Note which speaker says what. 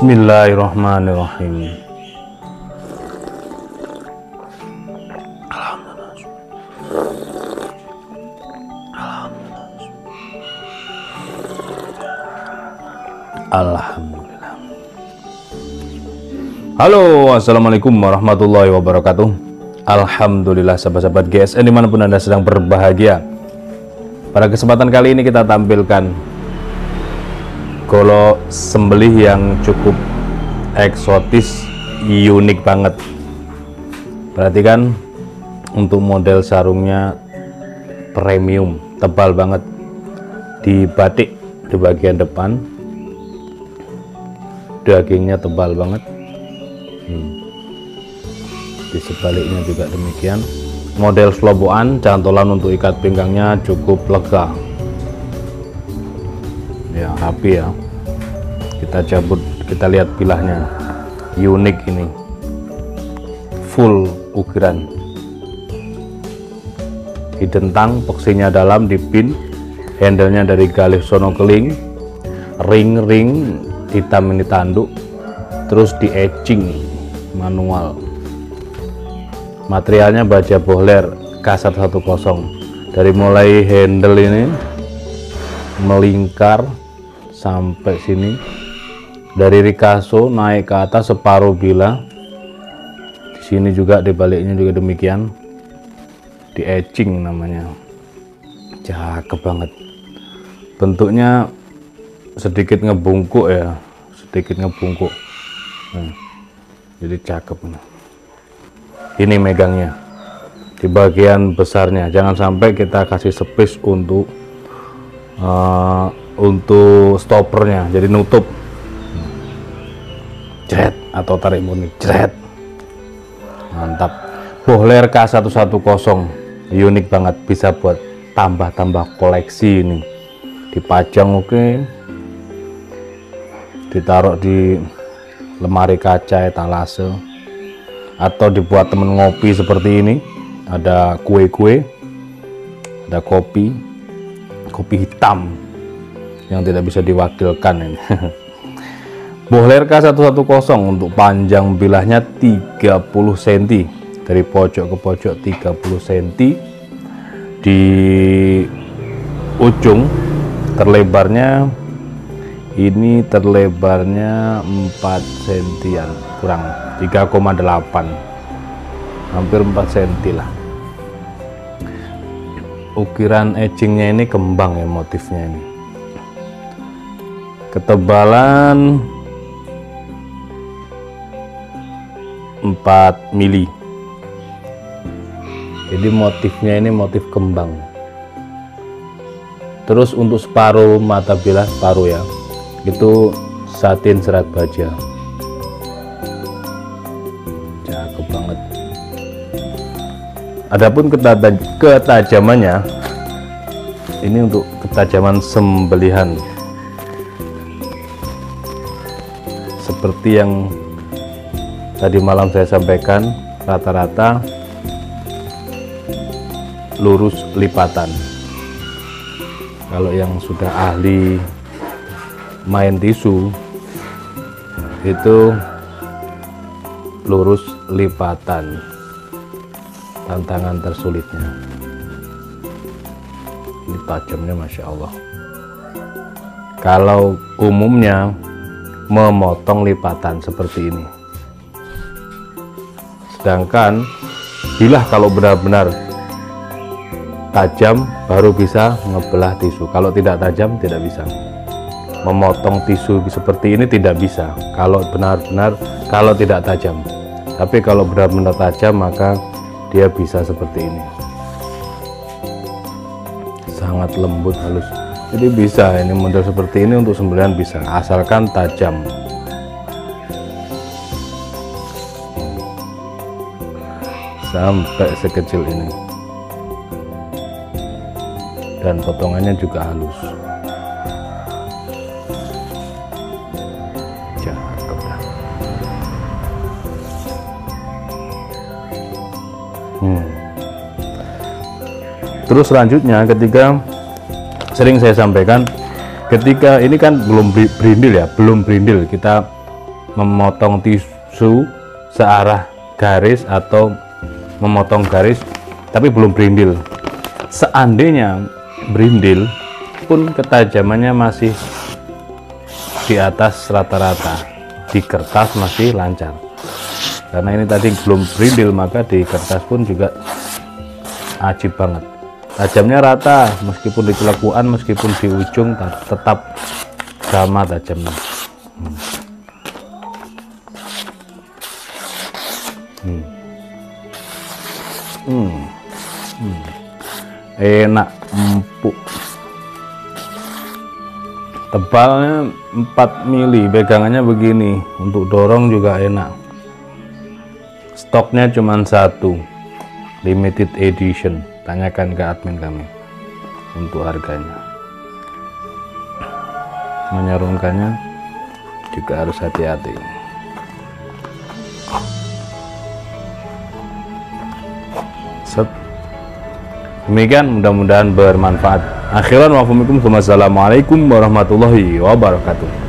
Speaker 1: Bismillahirrahmanirrahim. Alhamdulillah. Halo, assalamualaikum warahmatullahi wabarakatuh. Alhamdulillah sahabat-sahabat GSN dimanapun Anda sedang berbahagia. Pada kesempatan kali ini kita tampilkan golok sembelih yang cukup eksotis, unik banget. Perhatikan untuk model sarungnya premium, tebal banget, di batik di bagian depan, dagingnya tebal banget. Di sebaliknya juga demikian. Model sloboan, cantolan untuk ikat pinggangnya cukup lega. Ya, rapi ya. Kita cabut, kita lihat bilahnya, unik ini, full ukiran, didentang, boxinya dalam, dipin, handlenya dari galih sono keling, ring hitam ini tanduk, terus di etching manual. Materialnya baja bohler K110, dari mulai handle ini melingkar sampai sini, dari Ricasso naik ke atas separuh bila. Di sini juga, di baliknya juga demikian, di etching namanya. Cakep banget. Bentuknya sedikit ngebungkuk ya, sedikit ngebungkuk. Jadi cakep. Ini megangnya di bagian besarnya, jangan sampai kita kasih space untuk stoppernya, jadi nutup, jret, atau tarik mundur, jret. Mantap. Bohler K110, unik banget, bisa buat tambah-tambah koleksi ini. Dipajang oke, ditaruh di lemari kaca etalase, atau dibuat temen ngopi seperti ini. Ada kue-kue, ada kopi hitam yang tidak bisa diwakilkan ini. Bohler K110 untuk panjang bilahnya 30 cm, dari pojok ke pojok 30 cm. Di ujung terlebarnya ini, terlebarnya 4 cm kurang, 3,8, hampir 4 cm lah. Ukiran etchingnya ini kembang ya, motifnya ini. Ketebalan 4 mili. Jadi motifnya ini motif kembang. Terus untuk separuh mata bilah, separuh ya, itu satin serat baja. Cakep banget. Adapun ketajamannya, ini untuk ketajaman sembelihan, seperti yang tadi malam saya sampaikan, rata-rata lurus lipatan. Kalau yang sudah ahli main tisu itu lurus lipatan, tantangan tersulitnya. Ini tajamnya Masya Allah. Kalau umumnya memotong lipatan seperti ini. Sedangkan bila kalau benar-benar tajam baru bisa ngebelah tisu. Kalau tidak tajam tidak bisa. Memotong tisu seperti ini tidak bisa kalau benar-benar kalau tidak tajam. Tapi kalau benar-benar tajam maka dia bisa seperti ini. Sangat lembut, halus. Jadi bisa ini model seperti ini untuk sembelihan bisa, asalkan tajam. Sampai sekecil ini. Dan potongannya juga halus. Cakep dah. Terus selanjutnya ketika sering saya sampaikan, ketika ini kan belum berindil ya, belum berindil, kita memotong tisu searah garis atau memotong garis tapi belum berindil. Seandainya berindil pun ketajamannya masih di atas rata-rata, di kertas masih lancar. Karena ini tadi belum berindil maka di kertas pun juga ajib banget. Tajamnya rata, meskipun di celekuan, meskipun di ujung tetap sama tajamnya. Enak, empuk. Tebalnya 4 mili, pegangannya begini. Untuk dorong juga enak. Stoknya cuma 1, limited edition. Tanyakan ke admin kami untuk harganya. Menyarungkannya juga harus hati-hati. Set. Demikian, mudah-mudahan bermanfaat. Akhiran wa assalamualaikum warahmatullahi wabarakatuh.